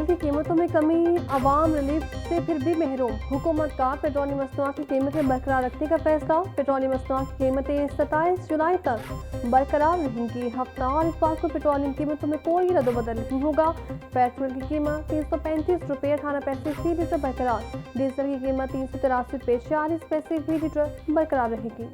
की कीमतों में कमी, अवाम रिलीफ से फिर भी महरूम। हुकूमत का पेट्रोलियम मसनूआत की कीमतें बरकरार रखने का फैसला। पेट्रोलियम मसनूआत की कीमतें 27 जुलाई तक बरकरार रहेंगी। हफ्तावार इतवार को पेट्रोलियम कीमतों में कोई रद्दोबदल नहीं होगा। पेट्रोल की कीमत 335 रुपये 18 पैसे फी लीटर बरकरार। डीजल की कीमत 383 रुपये 40 पैसे फी लीटर बरकरार रहेगी।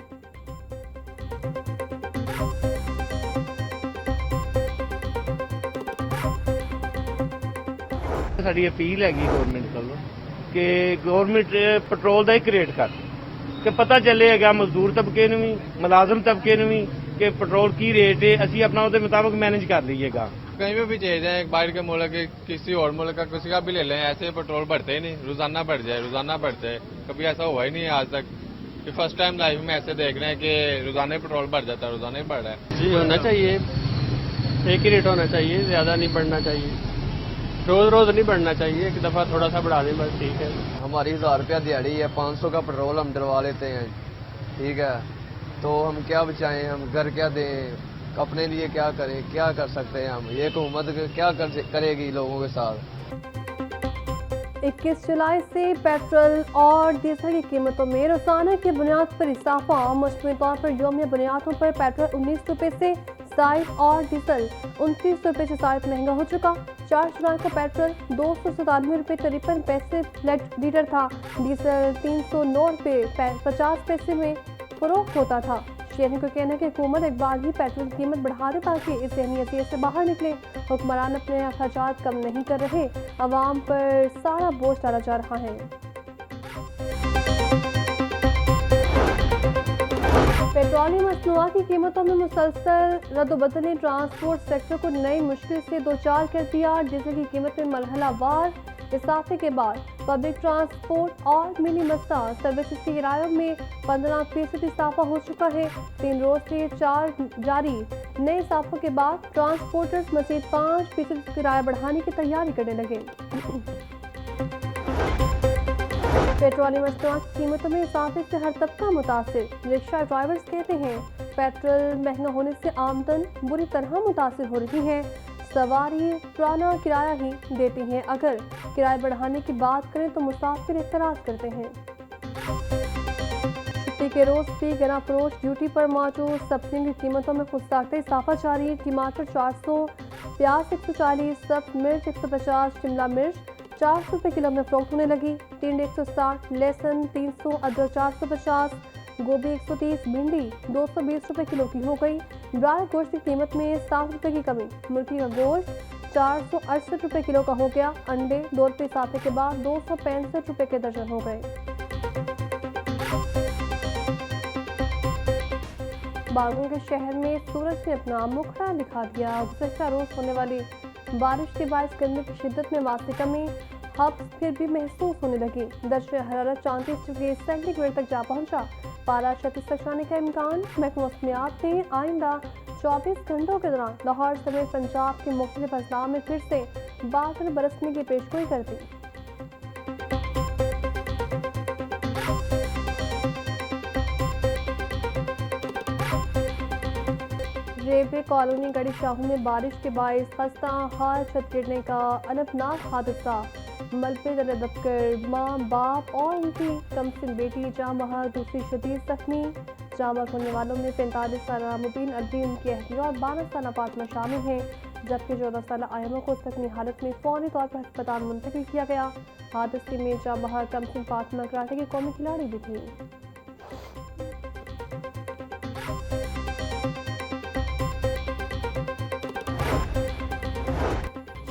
ਸਾਡੀ ਅਪੀਲ ਹੈਗੀ ਗਵਰਨਮੈਂਟ ਵੱਲੋਂ ਕਿ ਗਵਰਨਮੈਂਟ ਪੈਟਰੋਲ ਦਾ ਇੱਕ ਰੇਟ ਕਰ ਕਿ ਪਤਾ ਚੱਲੇਗਾ ਮਜ਼ਦੂਰ ਤਬਕੇ ਨੂੰ ਵੀ ਮੁਲਾਜ਼ਮ ਤਬਕੇ ਨੂੰ ਵੀ कि पेट्रोल की रेट है असं अपना उसके मुताबिक मैनेज कर लीजिएगा। कहीं पे भी चले जाए बाहर के मुल्क किसी और मुल्क का किसी का भी ले लें, ऐसे पेट्रोल बढ़ते ही नहीं, रोजाना बढ़ जाए। कभी ऐसा हुआ ही नहीं आज तक कि फर्स्ट टाइम लाइफ में ऐसे देख रहे हैं कि रोजाना ही पेट्रोल बढ़ जाता है, रोजाना ही बढ़ रहा है। जी होना चाहिए, एक ही रेट होना चाहिए, ज्यादा नहीं बढ़ना चाहिए, रोज नहीं बढ़ना चाहिए, एक दफा थोड़ा सा बढ़ा दें बस ठीक है। हमारी 1000 रुपया दिहाड़ी है, 500 का पेट्रोल हम डलवा लेते हैं, ठीक है, तो हम क्या बचाएं, हम घर क्या दें, अपने लिए क्या करें, क्या कर सकते हैं हम, ये हुकूमत क्या करेगी लोगों के साथ। 21 जुलाई से पेट्रोल और डीजल की कीमतों में रोजाना की बुनियाद पर इजाफा। मजमूई तौर पर यौमिया बुनियादों पर पेट्रोल 19 रुपये से 60 और डीजल 29 रुपये से 60 महंगा हो चुका। 4 जुलाई को पेट्रोल 297 रुपये 53 पैसे लीटर था। डीजल 309 रुपये 50 पैसे में फरोख्त होता था। शहरियों का कहना है कि हुकूमत एक बार ही पेट्रोल की कीमत बढ़ा दे ताकि इस अहमियत से बाहर निकले। हुक्मरान अपने अखराजात कम नहीं कर रहे, अवाम पर सारा बोझ डाला जा रहा है। पेट्रोलियम मसनूआत की कीमतों में मुसलसल रद्दोबदल ने ट्रांसपोर्ट सेक्टर को नई मुश्किल से दो चार कर दिया। डीजल की कीमत में मरहलावार इजाफे के बाद पब्लिक ट्रांसपोर्ट और मिनी मस्ता सर्विसेज के किरायों में 15% इजाफा हो चुका है। 3 रोज से 4 जारी नए इजाफों के बाद ट्रांसपोर्टर्स मजीद 5% किराया बढ़ाने की तैयारी करने लगे। पेट्रोलियम मसनूआत की कीमतों में इजाफे से हर तबका मुतासिर। रिक्शा ड्राइवर्स कहते हैं पेट्रोल महंगा होने से आमदन बुरी तरह मुतासिर हो रही है। सवारी पुराना किराया ही देती हैं, अगर किराया बढ़ाने की बात करें तो मुसाफिर एतराज करते हैं। छुट्टी के रोज भी गना फरोश ड्यूटी पर मौजूद सब्जियों की कीमतों में खुदसाख्ता इजाफा जारी। टमाटर 400, प्याज 140, सब्ज मिर्च 150, शिमला मिर्च 400 रुपये किलो में फरोख्त होने लगी। टिंड 160, लहसुन 300, अदरक 450, गोभी 130, भिंडी 220 रुपये किलो की हो गई। ब्रायलर गोश्त की कीमत में 60 रुपये की कमी। मुर्गी का गोश्त 468 रुपये किलो का हो गया। अंडे 2 रुपये इजाफे के बाद 265 रुपये के दर्जन हो गए। बागों के शहर में सूरज ने अपना मुखड़ा दिखा दिया। गुज़श्ता रोज होने वाली बारिश के बायस गर्मी की शिद्दत में वाक़ई कमी हब्स फिर भी महसूस होने लगी। दर्जे हरारत 34 डिग्री सेंटीग्रेड तक जा पहुंचा। पारा 36 तक जाने का इम्कान। महकमा मौसमियात ने आइंदा 24 घंटों के दौरान लाहौर समेत पंजाब के मुख्तलिफ अजला में फिर से बादल बरसने की पेशगोई कर दी। रेलवे कॉलोनी गढ़ी शाहू में बारिश के बायस खस्ता हाल छत गिरने का अनबनाक हादसा। मलबे तले दबकर माँ बाप और उनकी कमसिन बेटी जाँ बहक, दूसरी शदीद जख्मी। जाँ बहक होने वालों में 45 साल मुबीन अदबी, उनकी अहलिया और 12 साल फातिमा शामिल हैं, जबकि 14 साल आयमा को जख्मी हालत में फौरी तौर पर अस्पताल मुंतकिल किया गया। हादसे में जाँ बहक कमसिन फातिमा कराटे की कौमी खिलाड़ी भी थी।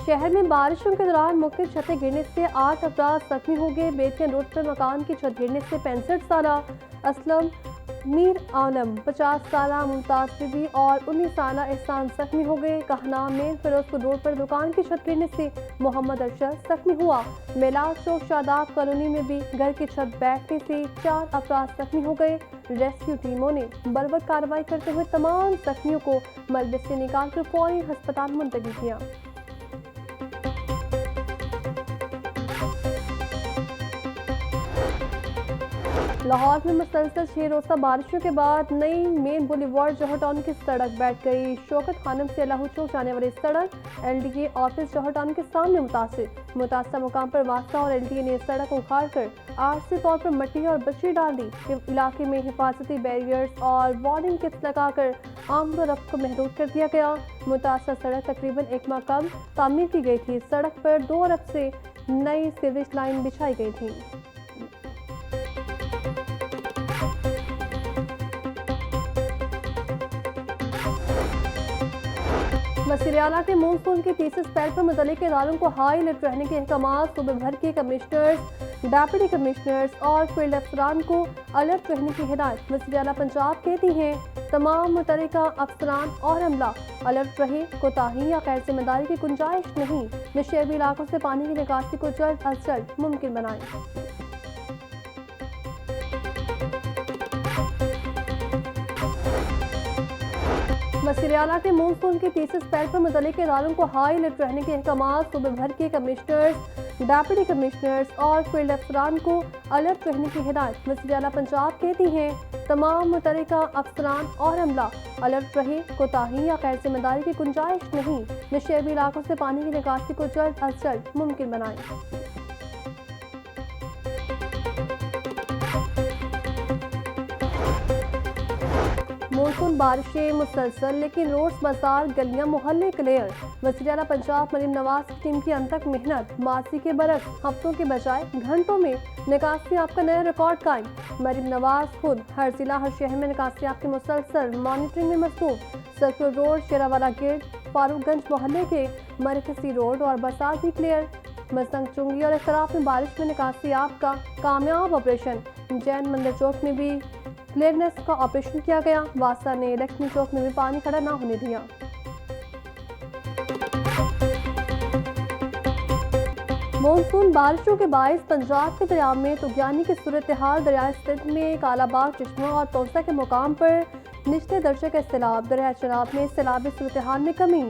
शहर में बारिशों के दौरान मुख्तलिफ छतें गिरने से 8 अफराद जख्मी हो गए। बेतिया रोड पर मकान की छत गिरने से 65 साला असलम मीर आलम, 50 साला मुमताज बीबी और 19 साला एहसान जख्मी हो गए। कहनाम में फिरोजपुर रोड पर दुकान की छत गिरने से मोहम्मद अरशद जख्मी हुआ। मेलाद चौक शादाब कॉलोनी में भी घर की छत बैठने से 4 अफराद जख्मी हो गए। रेस्क्यू टीमों ने बलवत कार्रवाई करते हुए तमाम जख्मियों को मलबे से निकालकर फौरी अस्पताल मुंतकिल किया। लाहौर में मुसलसल 6 रोज़ा बारिशों के बाद नई मेन बुलेवार्ड जौहर टाउन की सड़क बैठ गई। शौकत खानम से लाहौर चौक जाने वाली सड़क LDA ऑफिस जौहर टाउन के सामने मुतासिर मुकाम पर वास्ता और LDA ने सड़क को उखाड़ कर आरसी तौर पर मिट्टी और बजरी डाल दी। इलाके में हिफाजती बैरियर्स और वार्निंग किट्स लगाकर आमदोरफ्त को महदूद कर दिया गया। मुतासर सड़क तकरीबन 1 माह कम तामीर की गई थी। सड़क पर 2 अरब से नई सीवेज लाइन बिछाई गई थी। वज़ीर आला के मानसून के तीसरे स्पेल पर मुतल्लिक़ इदारों को हाई अलर्ट रहने के अहकाम। सूबे भर के कमिश्नर्स, डेप्यूटी कमिश्नर्स और फील्ड अफसरान को अलर्ट रहने की हिदायत। वज़ीर आला पंजाब कहती हैं तमाम मुतल्लिक़ा अफसरान और अमला अलर्ट रहे। कोताही या गैर जिम्मेदारी की गुंजाइश नहीं। नशेबी इलाकों से पानी की निकासी को जल्द अज जल्द मुमकिन बनाएं। वज़ीर आला के मानसून के तीसरे स्पेल पर मुतल्लिक़ इदारों को हाई अलर्ट रहने के अहकाम। सूबे भर के कमिश्नर्स, डेप्यूटी कमिश्नर्स और फील्ड अफसरान को अलर्ट रहने की हिदायत। वज़ीर आला पंजाब कहती हैं तमाम मुतल्लिक़ा अफसरान और अमला अलर्ट रहे। कोताही या गैर जिम्मेदारी की गुंजाइश नहीं। नशेबी इलाकों से पानी की निकासी को जल्द अज जल्द मुमकिन बनाएं। मानसून बारिशें मुसलसल लेकिन रोड्स, बाजार, गलियां, मोहल्ले क्लियर। वज़ीर आला पंजाब मरीम नवाज की टीम की अनथक मेहनत। माजी के बरक्स हफ्तों के बजाय घंटों में निकासी आपका नया रिकॉर्ड कायम। मरीम नवाज खुद हर जिला हर शहर में निकासी आपकी मुसलसल मॉनिटरिंग में मसरूफ। सर्कुलर रोड, शेरावाला गेट, फारूकगंज मोहल्ले के मरकजी रोड और बाजार भी क्लियर। मजदंग चुंगी और इख्तराफ में बारिश में निकासी आपका कामयाब ऑपरेशन। जैन मंदिर चौक में भी क्लियरनेस का ऑपरेशन किया गया। वासा ने लक्ष्मी चौक में भी पानी खड़ा ना होने दिया। मानसून बारिशों के बायस पंजाब के दरिया में तुगयानी की सूरत हाल। दरिया सिंध में कालाबाग, चश्मा और तौसा के मुकाम पर निचले दर्जे का सैलाब। दरिया चनाब में सैलाबी सूरत हाल में कमी।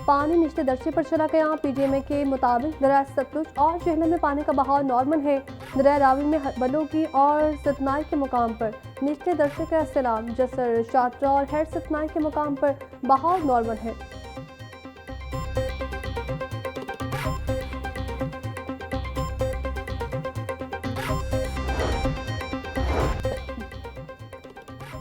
पानी निचले दर्जे पर चला गया। PDMA के मुताबिक दरिया सतलुज और झेलम में पानी का बहाव नॉर्मल है। दरिया रावी में बलोगी और सतनाई के मुकाम पर निचले दर्जे का सैलाब। जसर, शात्रा और हेड सतनाई के मुकाम पर बहाव नॉर्मल है।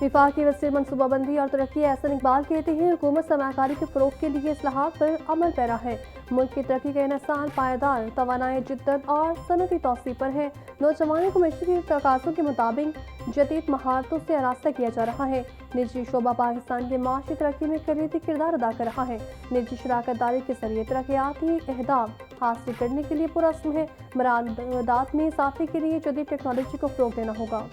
विफाकी वज़ीर मनसूबाबंदी और तरक्की एहसन इकबाल कहते हैं हुकूमत सरमायाकारी के फ़रोग़ के लिए इस्लाहात पर अमल पैरा है। मुल्क की तरक्की का इन्हिसार पायदार तवानाई, जिद्दत और सनती तौसीफ़ पर है। नौजवानों को मशरक़ी तकाज़ों के मुताबिक जदीद महारतों से आरास्ता किया जा रहा है। निजी शोबा पाकिस्तान की माशी तरक्की में कलीदी किरदार अदा कर रहा है। निजी शराकत दारी के जरिए तरक्याती अहदाफ हासिल करने के लिए पुरअज़्म है। बरामदात में इजाफे के लिए जदीद टेक्नोलॉजी को फ़रोग़ देना होगा।